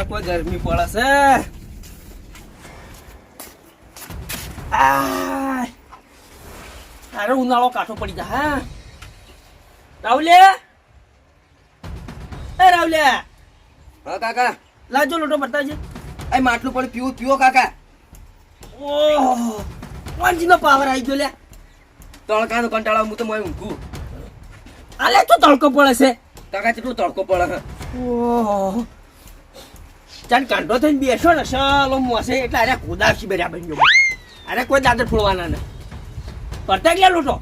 કોઈ ગરમી પડે છે. અરે ઉનાળો કાઠો પડી જા. હા રાવલે, એ રાવલે. હા કાકા. લાજો લોટો બતાવજે. આ માટલું પણ પીવો પીવો કાકા. ઓહ વાંજી નો પાવર આવી ગયો લે. તડકાનો કંટાળો હું તો મોય ઊંઘું. આલે તો તડકો પડે છે. કાકા કેટલો તડકો પડે. ઓહ ચાલ કાંડો થઈને બેસો ને સલો મોસે એટલે અરે કુદાશી બેર્યા બન્યો. અરે કોઈ દાદર ફોડવાના ને પડતા ગયા લોટો.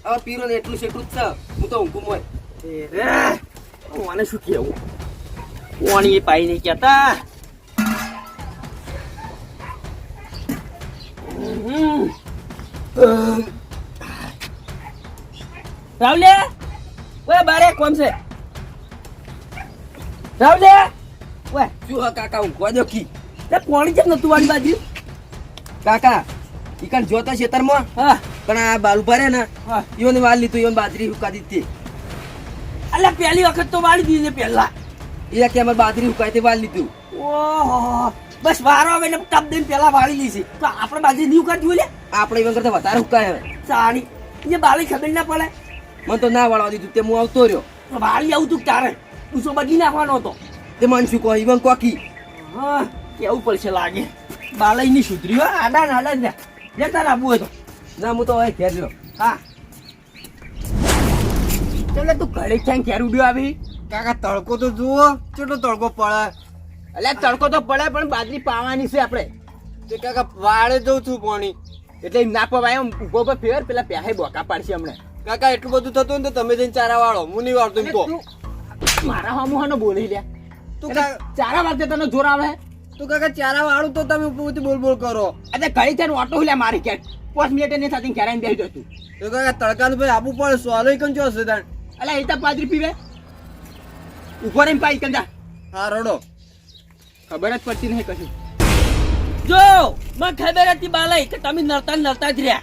હવે પીરો ને એટલું સેટું જ છે. હું તો ઊંઘું મોય. મને શું કેવું પાણી પાઈ નહીં કહેતા. રાવલે ઓય બારે કોમ છે. રાવલે ઓય શું હા કાકા ઊંઘવા દો કી. તે પાણી કેમ નતું વાળી બાજુ. કાકા ઈકન જોતા ખેતરમાં. હા પણ આ બાલુ ભરે ને હા ઈઓને વાળ લીધું. ઈઓને બાજરી હુકા દીધી. અલ્યા પહેલી વખત તો વાળી દીધી પહેલા. એ કે અમારે બાજરી હુકાય તે વાળ લીધું. ઓહો બસ વારો આવે એટલે ટપ દઈને પહેલા વાળી લીધી. તો આપણે બાજરી નહીં ઉકાળતી હોય લે. આપણે ઈવન કરતા વધારે હુકાય હવે. સારી એ બાળી ખબર ના પડે. મને તો ના વાળવા દીધું તે હું આવતો રહ્યો. તો વાળી આવું તું તારે પૂછો બદલી નાખવાનો હતો. તે મને શું કહો ઈવન કોકી. હા કેવું પડશે લાગે. બાલઈ ની સુધરી હો આડા ને આડા ને લે તાર આબુ હોય તો. ના હું તો હવે ઘેર રહ્યો. હા ચાલે તું ઘરે ક્યાં ઘેર ઉડ્યો આવી. કાકા તડકો તો જુઓ કેટલો તડકો પડે. એટલે તડકો તો પડે પણ બાજરી પાવાની છે આપણે. તે કાકા વાળે જઉં છું પાણી. એટલે ના પવાય એમ ઉભો પર ફેર પેલા પ્યાહે બોકા પાડશે હમણાં. કાકા એટલું બધું થતું ને તો તમે જઈને ચારા વાળો. હું નહીં વાળતો એમ કહો. મારા હમુહાનો બોલી લ્યા. તું ચારા વાગતે તને જોર આવે. તું કાકા ચારા વાળું તો તમે ઉપરથી બોલ બોલ કરો. અરે ઘડી થઈને ઓટો લ્યા મારી ક્યાં 5 મિનિટ ની સાથે ઘેર આવીને બેસી જતું. તો કાકા તડકાનું ભાઈ આપવું પડે. સોલો કન ચો હશે તાણ. અલા એ તો પાદરી પીવે ઉભો રહીને પાઈ કંજા. હા રડો. ખબર જ પડતી નહીં કશું. જો મને ખબર હતી બાલાઈ કે તમે નરતા જ રહ્યા.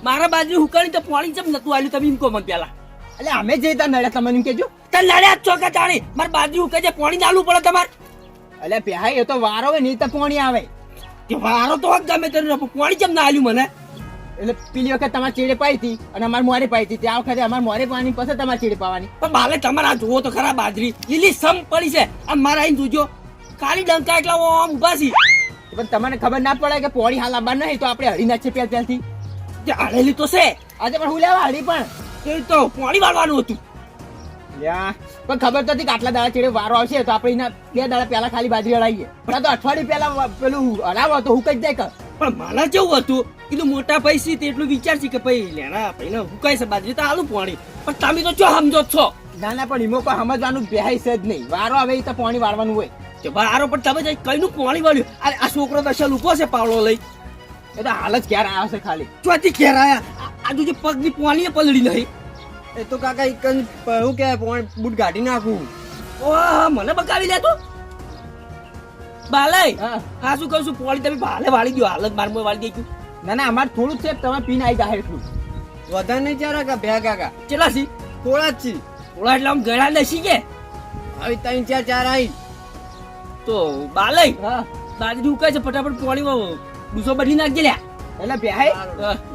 મારા બાજરી હુકાણી તો પાણી જેમ નતું આવ્યું તમે એમ કહો મને પેલા. એટલે અમે જઈ નડ્યા તમે એમ કેજો. તે નડ્યા જ ચોકા જાણી મારી બાજરી હુકાય છે પાણી નાલું પડે તમારે. એટલે પેહાઈ એ તો વારો હોય નહીં તો પાણી આવે. કે વારો તો ગમે તે પાણી કેમ ના આવ્યું મને. એટલે પેલી વખત તમારે ચીડે પાઈ હતી અને અમારે મોરે પાઈ હતી. આ વખતે અમારે મોરે પાવાની પછી તમારે ચીડે પાવાની. પણ બાલે તમારે આ જુઓ તો ખરા બાજરી લીલી સમ પડી છે. આમ મારા આઈને જોજો ખાલી ડંકા એટલા આમ ઉભા છે. પણ તમને ખબર ના પડે કે પોણી હાલ આબાર નહીં તો આપણે હળી નાખીએ પહેલથી. જે હળેલી તો છે આજે પણ હું લેવા હળી પણ એ તો પોણી વાળવાનું હતું. પણ ખબર તો હતી કે આટલા દાડા ચેડે વારો આવશે તો આપણે એના 2 દાડા પહેલા ખાલી બાજરી હળાવીએ. પણ તો અઠવાડિયે પહેલા પેલું હલાવો તો હું કઈ જાય. પણ મને કેવું હતું કીધું મોટા પૈસી તે એટલું વિચારશે કે ભાઈ લેના ભાઈ હુકાય છે બાજરી તો આલું પાણી. પણ તમે તો ચો સમજો છો. ના ના પણ એમાં કોઈ સમજવાનું બેહાય છે જ નહીં. વારો આવે એ તો પાણી વાળવાનું હોય. વારો પણ તમે કઈ નું પાણી વાળ્યું. અરે આ છોકરો તો અસલ ઉભો છે પાવડો લઈ. એ તો હાલ જ ઘેર આવ્યો છે ખાલી. ચોથી ઘેર આયા આજુ જે પગની પાણી પલળી નહીં. એ તો કાકા ઈકન શું કે બૂટ ગાડી નાખું. ઓહ મને બકાવી લે તું બાલાઈ. હા શું કહું છું પાણી તમે ભાલે વાળી ગયો. હાલત મારમાં વાળી ગઈ. ના ના અમારે થોડું છે તમે પીને આવી જાય એટલું. વધારે નહીં ચાલે કા ભ્યા કાકા. કેટલા છી થોડા જ છી. થોડા એટલે આમ ગળા નસી કે હવે 3 4 ચાર આવી તો બાલાઈ. હા બાજરી ઉકાય છે ફટાફટ પાણીમાં ડૂસો બદલી નાખજે લ્યા. એટલે બેહાય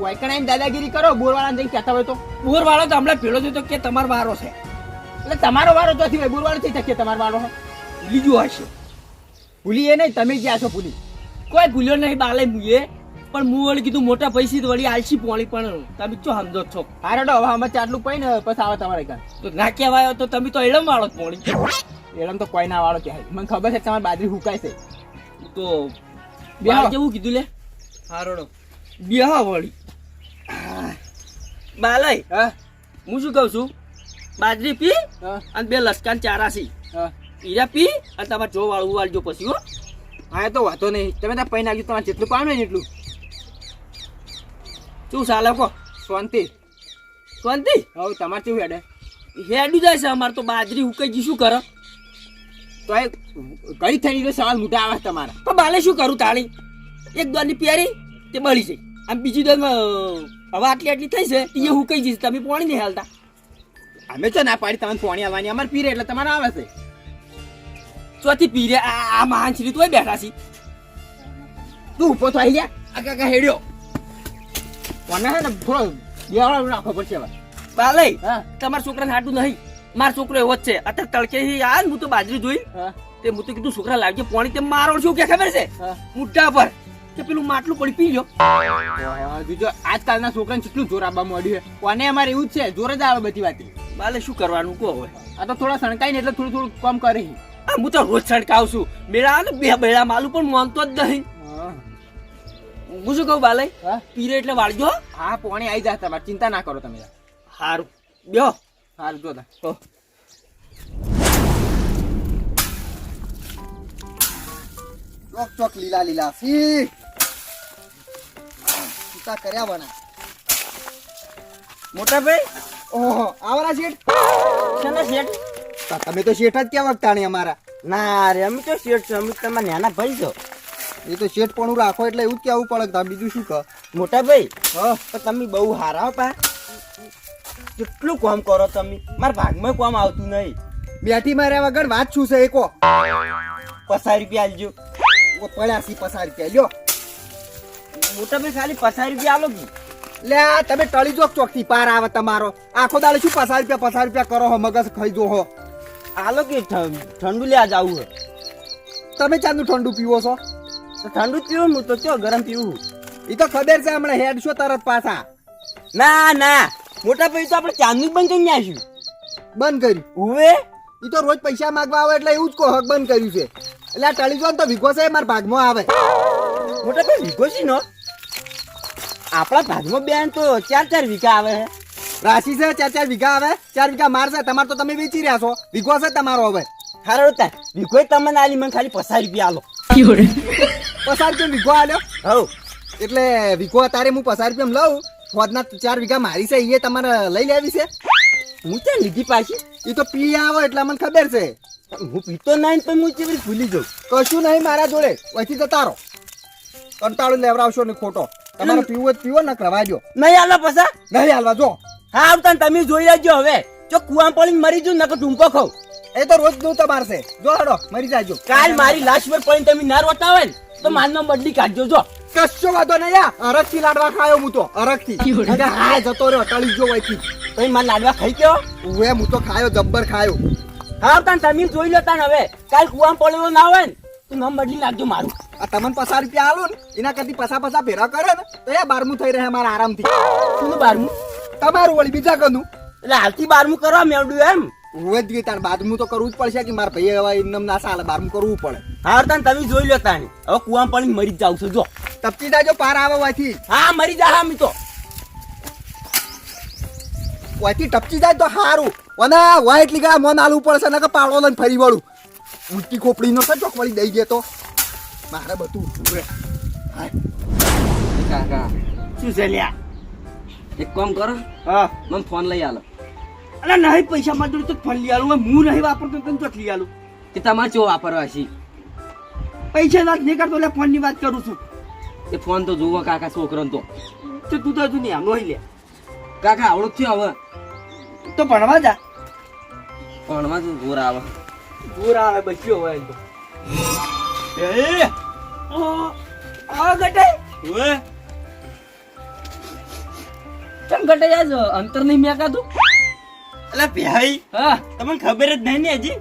વાયકણાઈ દાદાગીરી કરો. બોરવાળા જઈને કહેતા હોય તો બોરવાળો તો હમણાં પેલો તો કે તમારો વારો છે. એટલે તમારો વારો તો થી બોરવાળો થઈ શકે તમારો વારો બીજું હશે. ભૂલી એ નહીં તમે જ્યાં છો ભૂલી કોઈ ભૂલ્યો નહીં બાલાઈ મુએ. પણ હું વળી કીધું મોટા પૈસી તો વળી આલસી પાણી પણ તમે શું સમજો છો. હારે હવે અમે ચાટલું પઈ ને પછી આવે તમારે ઘર તો ના કહેવાય તો તમે તો એડમ વાળો પાણી. એડમ તો કોઈ ના વાળો કહેવાય. મને ખબર છે તમારી બાજરી હુકાય છે તો બે જેવું કીધું લે. હારોડો બેહા વળી બાલાઈ. હા હું શું કહું છું બાજરી પી અને 2 લસકાન ચારા સી હીરા પી અને તમારે જો વાળું વાળજો પછી. હો હા તો વાંધો નહીં. તમે ત્યાં પૈ નાખજો તમારે જેટલું પામે ને એટલું. શું ચાલે કહો. શાંતિ શાંતિ. હવે તમારે કેવું હેડે. હેડું જાય છે અમારે તો બાજરી ઉકાઈ ગઈ શું કરો તો એ કઈ થઈ તો સવાલ મોટા આવે તમારા. પણ બાલે શું કરું તાળી એક દોરની પ્યારી તે બળી જાય. આમ બીજી દોર હવે આટલી થઈ છે એ હુકાઈ જશે. તમે પાણી નહીં હાલતા. અમે તો ના પાડી તમને પાણી આવવાની અમારે પીરે એટલે તમારે આવે છે. ચોથી પી રે આ મહાન શ્રી તોય બેઠા છી તું ઉભો તો આવી જા કાકા હેડ્યો કોને હે ને થોડો બેહાડો રાખવો પડશે હવે બાલય હા તમારા છોકરાને હાટું નહીં મારો છોકરો એવો જ છે અત્યારે તડકે આ હું તો બાજરી જોઈ હા તે હું તો કીધું છોકરા લાવજે પાણી તે મારો શું કે ખબર છે હા મુઠ્ઠા પર કે પેલું માટલું પડી પી લ્યો બીજો આજકાલના છોકરાને કેટલું જોર આવવા મળ્યું છે કોને અમારે એવું જ છે જોર જ આવે બધી વાત બાલે શું કરવાનું કહો હવે આ તો થોડા સણકાઈ ને એટલે થોડું થોડું કામ કરે છે. આ હું તો રોજ છડકાવ છું મેળા ને બે બેડા માલું પણ માનતો જ નહીં હું શું કહું બાલય હા પીરે એટલે વાળજો હા પોણી આવી જાય તમારે ચિંતા ના કરો તમે હારું બ્યો હાલ જો હો. ચોક ચોક લીલા લીલા સી સીતા કર્યા બના મોટા ભાઈ ઓહો આવરા શેઠ શેના શેઠ તમે તો શેઠ જ કેવા વખતાણી અમારા ના રે અમે તો શેઠ છો અમે તમારા નાના ભાઈ છો એ તો શેઠ પણ રાખો એટલે એવું જ કેવું પડે તમે બીજું શું કહો મોટા ભાઈ હા તો તમે બહુ હારા પા કેટલું કામ કરો તમે મારા ભાગમાં કામ આવતું નહીં બેઠી માર્યા વગર વાત શું છે એ કહો 50 રૂપિયા આલજો પડ્યા સી 50 રૂપિયા લ્યો મોટા ભાઈ ખાલી 50 રૂપિયા આલો કી લે આ તમે ટળી જોક ચોક થી પાર આવે તમારો આખો દાડે શું 50 રૂપિયા કરો હો મગજ ખાઈ જો હો આલો કે ઠંડુ લેવા જાવું હે તમે ચાંદનું ઠંડુ પીવો છો તો ઠંડુ જ પીવું હું તો ચો ગરમ પીવું એ તો ખબર છે હમણાં હેડ છો તરત પાછા ના ના મોટા ભાઈ તો આપણે ચાંદનું બંધ કરી નાખ્યું બંધ કર્યું ઉવે એ તો રોજ પૈસા માંગવા આવે એટલે એવું જ કહો હક બંધ કર્યું છે એટલે આ ટળી જો ને તો વિગો છે મારા ભાગમાં આવે મોટા ભાઈ વીઘો છે નો આપણા ભાગમાં બેન તો 4 વીઘા આવે હે રાશિ છે 4 વીઘા આવે 4 વીઘા માર છે તમારે તો તમે વેચી રહ્યા છો વિગો છે તમારો હવે હારો તા વીઘો તમને આલી મને ખાલી 50 રૂપિયા આલો 50 રૂપિયા વિગો આલ્યો હવ એટલે વિગો તારે હું 50 રૂપિયા લઉં ફોજના 4 વીઘા મારી છે એ તમારે લઈ લેવી છે હું ત્યાં લીધી પાછી એ તો પી આવો એટલે મને ખબર છે હું પીતો નહીં તો હું કેવી ભૂલી જાઉં કશું નહીં મારા જોડે વહીથી જતા રહો કંટાળો લેવડાવશો ને ખોટો તમારે પીવો જ પીવો ને રવાજો નહીં આલો પસા નહીં હાલવા જો હા આવતા તમે જોઈ લેજો હવે જો કુવામ પડીને મરી જઉં નકર ટૂંપો ખાવ એ તો રોજ નું તમારે છે જો હડો મરી જાજો કાલ મારી લાશ પર પડીને તમે ના રોતા હોય ને તો મારનો બદલી કાઢજો જો કશો વાંધો નહીં અરગ થી લાડવા ખાયો હું તો અરગ થી હા જતો રહ્યો ટળી જો વહીથી તમે માર લાડવા ખાઈ ગયો ઉવે હું તો ખાયો જબ્બર ખાયો હા આવતા તમે જોઈ લો તાન હવે કાલ કુવામ પડેલો ના હોય ને તો નામ બદલી નાખજો મારું આ તમને 50 રૂપિયા આલો ને એના કરતી પસા ભેરા કરે ને તો એ 12મું થઈ રહે મારા આરામથી શું 12મું તમારું વળી બીજા કનું એટલે હાલથી 12મું કરવા મેળવ્યું એમ ઉવે જ ગઈ તાર 12મું તો કરવું જ પડશે કે મારા ભાઈ હવે એમ ના ચાલે 12મું કરવું પડે હા તાન તમે જોઈ લો તાન હવે કુવામ પડીને મરી જ જાવ છો જો તપતી જાજો પાર આવે વાથી હા મરી જા હા તો વાથી ટપકી જાય તો સારું અને વાય એટલી ગયા મન આલવું પડશે ને કે પાવડો લઈને ફરી વળું ઉલટી ખોપડી નો છે ચોકવાળી દઈ ગયો તો મારે બધું ઉભું કાકા શું છે લ્યા એક કામ કરો હા મને ફોન લઈ આલો અલા નહીં પૈસા માંગુ તો ફોન લઈ આલું હું નહીં વાપરતો તો ચોક લઈ આલું કે તમારે ચો વાપરવા છે પૈસા વાત નહીં કરતો એટલે ફોન ની વાત કરું છું એ ફોન તો જોવો કાકા છોકરો તો તું તો હજુ નહીં આમ લોહી લે કાકા આવડો થયો હવે તો ભણવા જા ભણવા તો જોર આવે જોર આવે બચ્યો હોય તો એ આ ગટે ઓએ ચમ ગટે જાજો અંતર નહીં મેકાતું અલા ભાઈ હા તમને ખબર જ નહીં ને હજી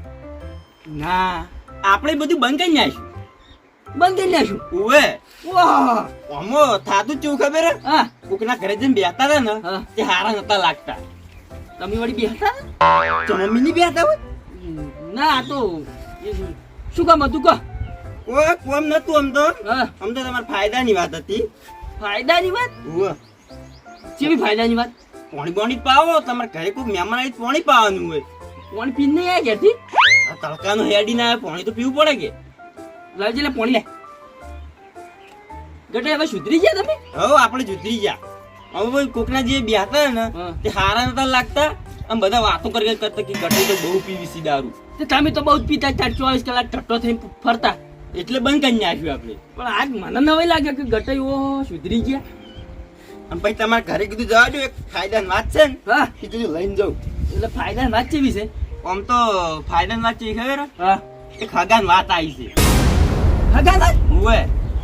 ના આપણે બધું બંધ કરી નાખ્યું બંધ કરી નાખ્યું ઓએ વાહ ઓમો થાતું ચેવું ખબર હા કોકના ઘરે જઈને બેહતા હતા ને તે હારા નતા લાગતા તમે વળી બેહતા જમમી ની બેહતા હોય ના તો શું કામ હતું કહો કોઈ કોમ નતું આમ તો તમારા ફાયદાની વાત હતી ફાયદાની વાત ઓએ કેવી ફાયદાની વાત પાણી બોણી પાવો તમારે ઘરે કોઈ મહેમાન આવી પાણી પાવાનું હોય પાણી પીને નહીં આવ્યા ઘેરથી આ તડકાનો હેડી ના આવે પાણી તો પીવું પડે કે લાવજે લે પાણી લે ગટે હવે સુધરી ગયા તમે હવે આપણે સુધરી ગયા હવે કોકના જે બેહતા ને તે હારા નતા લાગતા આમ બધા વાતો કરી કરતા કે ગટે તો બહુ પીવીસી દારૂ તે તમે તો બહુ પીતા 24 કલાક ટટ્ટો થઈને ફરતા એટલે બંધ કરી નાખ્યું આપણે પણ આજ મને નવાઈ લાગે કે ગટે ઓ સુધરી ગયા અને પછી તમારા ઘરે કીધું જવા દો એક ફાયદાની વાત છે ને હા કીધું લઈને જાઉં એટલે ફાયદાની વાત કેવી છે આમ તો ફાયદાની વાત છે ખબર હા એક હગાન વાત આવી છે. હગા ના ઓવે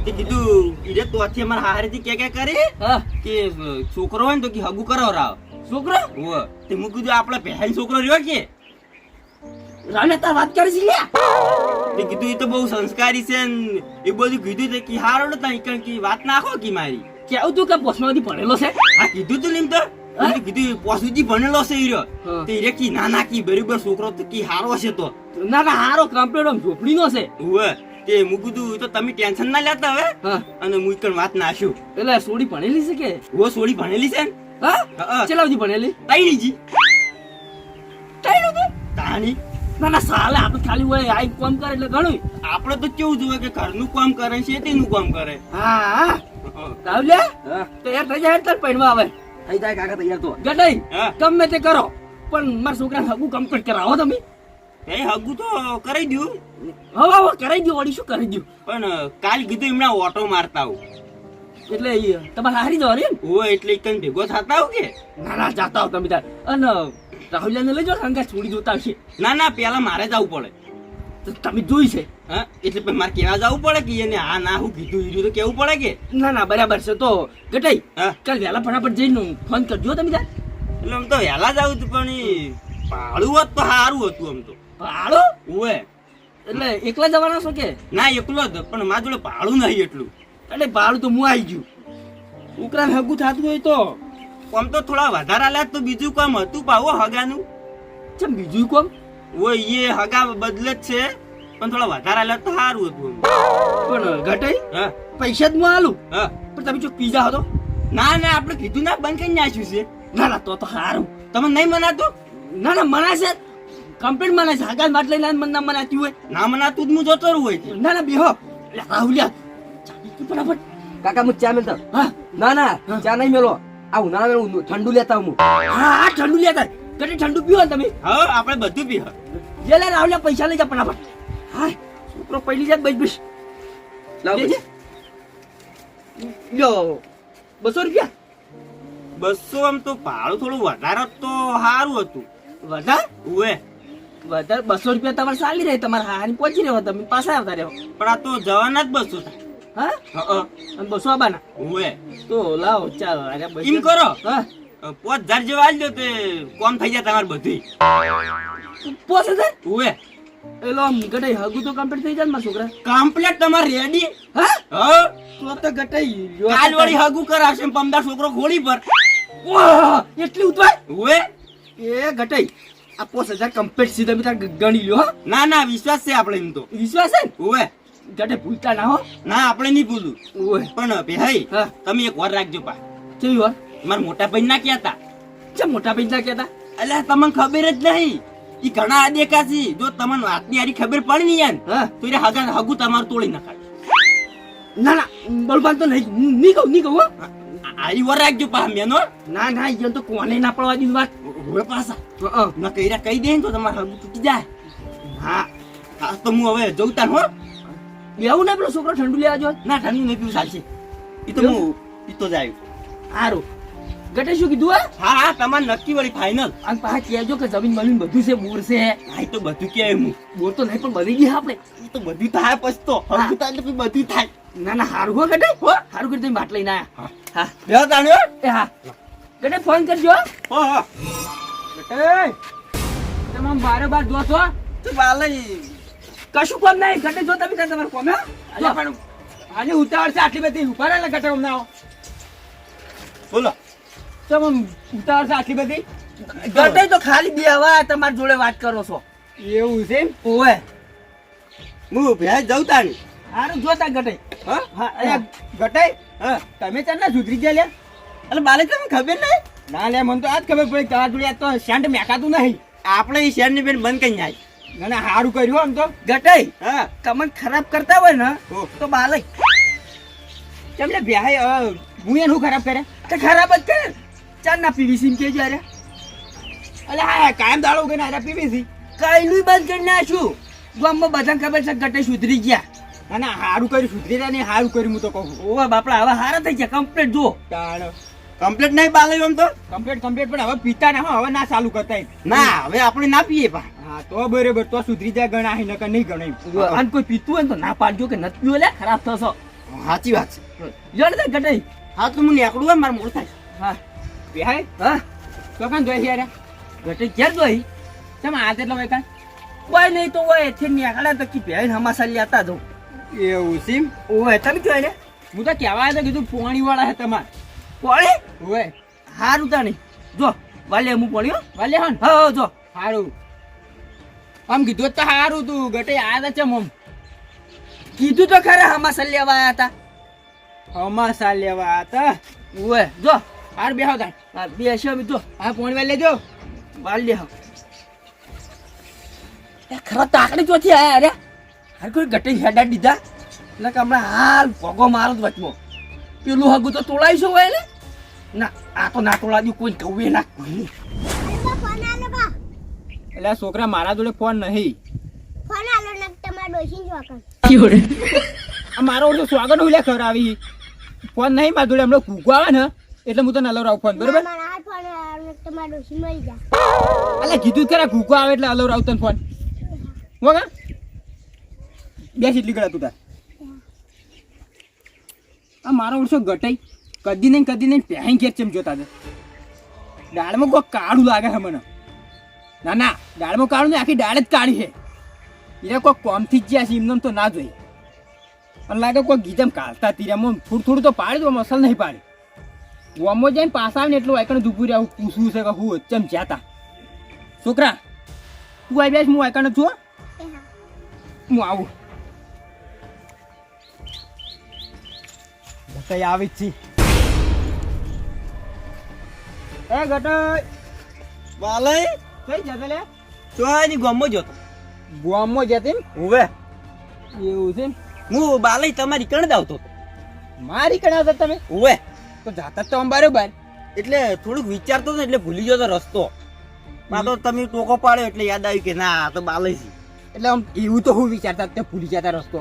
તે કીધું ઈરે તો આથી અમારા હારેથી કે કરી હા કે છોકરો હોય ને તો કે હગું કરાવરાવ. છોકરો ઓવે તે હું કીધું આપણે પહેલ છોકરો રહ્યો કે રાને તાર વાત કરી છે લ્યા તે કીધું એ તો બહુ સંસ્કારી છે ને એ બધું કીધું તે કે હારો ને તઈ કે વાત નાખો કે મારી. કેવું તું કે પોસ્ટમાંથી ભણેલો છે આ કીધું તું ને એમ તો હા? એમ કીધું પોસુજી ભણેલો છે ઈરો હા. તે રે કી નાના કી બરાબર છોકરો તો કી હારો છે તો. ના ના હારો કમ્પ્લીટ આમ ઝોપડીનો છે ઓવે તે હું કીધું તો તમે ટેન્શન ના લેતા હવે હા અને હું કણ વાત નાખ્યું. એટલે સોડી ભણેલી છે કે ઓ સોળી ભણેલી છે ને હા હા. ચેલા સુધી ભણેલી તઈણીજી ટાઈડો તો તાણી ના ના સાલે આપણે ખાલી હોય આઈ કામ કરે એટલે ઘણું આપણે તો કેવું જોઈએ કે ઘરનું કામ કરે છે તેનું કામ કરે. હા હા. રાવલે હા. તો યાર થઈ જાય તને પૈણવા આવે થઈ જાય કાકા તૈયાર તો ગડાઈ હા. ગમે તે કરો પણ મારા છોકરાને હગું કમ્પ્લીટ કરાવો તમે એ હગું તો કરી દઉં હવે હવે કરાઈ દો વળી શું કરી દો પણ કાલ કીધું એમના ઓટો મારતા આવું. એટલે ઈ તમારે હારી જવાની એમ ઓ એટલે કઈ ભેગો થતા આવું કે ના ના જાતા હો તમે તાર અને રાહુલિયાને લઈ જાઓ સંગા છોડી જોતા હશે ના ના પેલા મારે જવું પડે. તો તમે જોઈ છે હા એટલે પછી મારે કેવા જવું પડે કે એને હા ના હું કીધું ઈરું તો કેવું પડે કે ના ના બરાબર છે તો ગટાઈ હા કાલ વહેલા ફટાફટ જઈને ફોન કરજો તમે તાર એટલે આમ તો વહેલા જ આવું હતું પણ ઈ ભાડું હોત તો સારું હતું આમ તો. ભાડો ઓએ એટલે એકલા જવાના છો કે ના એકલો જ પણ મારા જોડે ભાડું નહીં એટલું. એટલે ભાડું તો હું આવી ગયું ઉકરાને હગું થતું હોય તો આમ તો થોડા વધારે આલ્યા તો બીજું કામ હતું પાવો હગાનું. ચમ બીજું કોમ ઓ એ હગા બદલે જ છે પણ થોડા વધારે આલ્યા તો સારું હતું. પણ ઘટાઈ હા પૈસા જ હું આલું હા પણ તમે જો પીઝા હતો ના ના આપણે કીધું ના બંધ કરી નાખ્યું છે. ના ના તો સારું તમે નહીં મનાતું ના ના મનાશે કમ્પ્લીટ મનાશે હગા વાત લઈને મને ના મનાતી હોય ના મનાતું જ હું જતો રહું હોય છે. ના ના બેહો એટલે રાહુલિયા ચાલી તું ફટાફટ કાકા હું ચા મેલતા હા ના ના ચા નહીં મેલો આ ઉનાળા ઠંડુ લેતા હું હા હા ઠંડુ લેતા ઘરે ઠંડુ પીવો ને તમે હા આપણે બધું પી જે લે રાહુલિયા પૈસા લઈ જા ફટાફટ હા છોકરો પહેલી જાય બસ બસ લાવ લેજે. લ્યો 200 રૂપિયા 200 આમ તો ભાડું થોડું વધારે હોત તો સારું હતું. વધારે ઓએ વધારે 200 રૂપિયા તમારે ચાલી રહે તમારે હારી પહોંચી રહ્યો તમે પાછા આવતા રહ્યો પણ આ તો જવાના જ 200 થાય. હા હા અને 200 આબાના ઓએ તો લાવો ચાલો અરે બસ એમ કરો હા 5000 જેવા આલજો તે કોમ થઈ જાય તમારે બધી. 5000 ઓએ એલો આમ ગટાઈ હગું તો કમ્પ્લીટ થઈ જાય ને મારા છોકરા કમ્પ્લીટ તમારે રેડી. હા હા તો ગટાઈ કાલ વળી હગું કરાવશે ને પમદાર છોકરો ઘોડી પર. વાહ એટલી ઉતવાય ઓએ એ ગટાઈ આ 5000 કમ્પ્લીટ સીધા મિત્ર ગણી લ્યો હા ના ના વિશ્વાસ છે આપણે એમ તો. વિશ્વાસ છે ને ઓએ ગટાઈ ભૂલતા ના હો ના આપણે નહીં ભૂલું ઓય પણ ભાઈ હા તમે એક વાર રાખજો પા. કેવી વાર મારા મોટા ભાઈ ના કહેતા ચમ મોટા પૈસા કહેતા એટલે તમને ખબર જ નહીં ઈ ઘણા આદેકા છે જો તમને વાતની આરી ખબર પડી ને યાર હા તો એ હગા હગું તમારું તોડી નાખાય. ના ના બળબાન તો નહીં કહું હો આરી વાર રાખજો પા મેનો. ના ના ઈયો તો કોને ના પડવા દીધું વાત હવે પાછા ન કઈરા કહી દે ને તો તમારું હગું તૂટી જાય. હા હા તો હું હવે જઉં હો. એવું ને પેલો છોકરો ઠંડુ લેવા જો ના ઠંડુ નહીં પીવું ચાલશે એ તો હું પીતો જાય. સારું ગટે શું કીધું હા હા તમારે નક્કી વળી ફાઈનલ. અને પાછા કહેજો કે જમીન બમીન બધું છે બોર છે હા એ તો બધું કે હું બોર તો નહીં પણ બની ગઈ આપણે એ તો બધું થાય પછી તો હા. હગું થાય એટલે બધું થાય. ના ના હારું હો ગટે હો હારું કરી તમે બાટ લઈને આયા હા બે તાણ્યો એ હા ગટે ફોન કરજો હો હો એ તમે આમ બારોબાર જો છો તો બાલે કશું કોમ નહીં ગટે જો તમે તમારે કોમ હે અલ્યા પણ આની ઉતાવળ છે આટલી બધી ઉપર આલે ગટે હમણાં આવો. બોલો તમે આમ ઉતાવળ છે આટલી બધી ગટે તો ખાલી બે હવા તમારી જોડે વાત કરો છો એવું છે ઓએ હું ભેજ જઉં તાણી. હારું જોતા ગટે હા હા અલ્યા ગટાઈ હા તમે ચાલ ના સુધરી ગયા લે એટલે બાલે તમને ખબર નહીં ના લે મને તો આજ ખબર પડી તમારા જોડે આ તો શાંત મેકાતું નહીં આપણે એ શહેરની બેન બંધ કરી જાય. ના ના સારું કર્યું આમ તો ગટે હા તમને ખરાબ કરતા હોય ને હો. તો બાલક તમને બેહાય હું એને શું ખરાબ કરે તો ખરાબ જ કરે ચાલ ના પીવીસી કે જ્યારે અલે હા કાયમ દાડો ઉગીને આરા પીવી કઈનું બંધ કરી નાખ્યું ગામમાં બધાને ખબર છે ગટે સુધરી ગયા ના ના સારું કર્યું સુધરી રહ્યા ને સારું કર્યું હું તો કહું ઓવા બાપડા હવે હારા થઈ ગયા કમ્પ્લીટ જો તાણ કમ્પ્લીટ નહીં બાલે એમ તો કમ્પ્લીટ પણ હવે પીતા ના હો હવે ના ચાલુ કરતા ના હવે આપણે ના પીએ પા હા હા તો બરોબર તો સુધરી જાય ગણા હી નકર નહીં ગણાય અને કોઈ પીતું હોય ને તો ના પાડજો કે નથી પીવો લે ખરાબ થશો. સાચી વાત છે. લ્યો ને ગટાઈ. હા તો હું નીકળું હોય મારે મોડું થાય. હા બેહાય હા તો કાન જોઈ યાર ગટાઈ ક્યાં જોઈ? ચમ આ તેટલો હોય કાન કોઈ નહીં તો હોય એથી નીકળ્યા તો કી પહેરીને હમાસા લેતા જાઉં. એવું સીમ ઓય તમે જોઈ ને હું તો કહેવા આવ્યો તો કીધું પોણી વાળા હે તમાર પોળે ઓય હારું તાણી જો વાલે હું પડ્યો. વાલે હન હા જો હારું આમ કીધું તો હારું તું ગટે આ ચમ આમ કીધું તો ખરા હમાસા લેવા આયા હતા. અમાસા લેવા હતા ઓય જો હાર બેહો તાણ આ બેસ્યો અમે જો આ પોણી વાલે લેજો વાલ લે ખરા તાકડી ચોથી આયા અરે હર કોઈ ગટે હેડા દીધા એટલે કે હમણાં હાલ ભોગો મારો જ વચમાં પેલું હગું તો તોડાઈશું હોય ને ના આ તો ના તોડા દઉં કોઈ કહું ના કોઈ એટલે આ છોકરા મારા જોડે ફોન નહીં આ મારો ઓછો સ્વાગત હું લે ખવડાવી ફોન નહીં મારા જોડે હમણાં કૂકો આવે ને એટલે હું તો નલવરાવ ફોન બરોબર અલે કીધું ખરા કૂકો આવે એટલે અલવરાવ તને ફોન વગર બેસ એટલી ગળા તું તાર આ મારો ઓછો ગટાઈ કદી નહીં પહેરી ઘેર ચેમ જોતા છે દાળમાં કોઈ કાળું લાગે છે મને ના ના દાળમાં કાળું ને આખી દાળ જ કાળી છે એટલે કોઈ કોમથી જ જ્યાં છે એમને તો ના જોઈ અને લાગે કોઈ ગીતમ કાઢતા તીરામાં થોડું તો પાડી દો મસલ નહીં પાડી ગોમો જઈને પાછા આવે ને એટલું આઈકણ ઊભું રહ્યા પૂછવું છે કે હું ચમ જ્યાતા છોકરા તું આવી બેસ હું આઈકણ છું હું આવું ગટાઈ આવી જ છી એ ગટાઈ બાલય કઈ જતો લે ચોની ગમો જોતો. ગોમમાં જતી હોવે એવું છે હું બાલય તમારી કણ દાવતો હતો. મારી કણા હતા તમે હોવે તો જાતા તો આમ બરોબર એટલે થોડુંક વિચારતો ને એટલે ભૂલી ગયો તો રસ્તો. માં તો તમે ટોકો પાડ્યો એટલે યાદ આવ્યું કે ના આ તો બાલય છે. એટલે આમ એવું તો હું વિચારતા તે ભૂલી જતા રસ્તો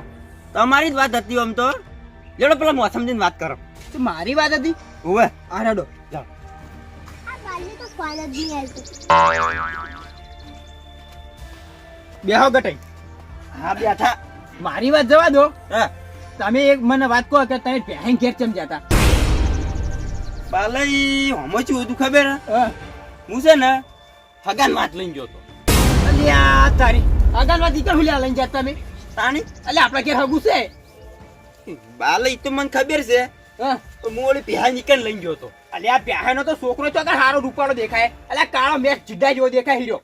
તમારી જ વાત હતી આમ તો. લેડો પેલા મોસમજીને વાત કરો. તો મારી વાત હતી હોવે આ રડો જાઓ. બેહો ગટાઈ હા બેઠા. મારી વાત જવા દો હા તમે એક મને વાત કહો કે તમે પહેરી ઘેર ચમ જતા બાલય હમો શું હતું ખબર હે? હા હું છે ને હગાન વાત લઈને ગયો તો. અલ્યા તારી આગળ વાત ઈકણ હુલ્યા લઈને જતા તમે તાણી એટલે આપણા ઘેર હગું છે બાલય તો મને ખબર છે હા તો હું ઓલી પહેલા નીકળ લઈને ગયો તો. અલ્યા પ્યાહેનો તો છોકરો તો આગળ હારો રૂપાળો દેખાય અલ્યા કાળો મેચ જીડા જેવો દેખાય હીરો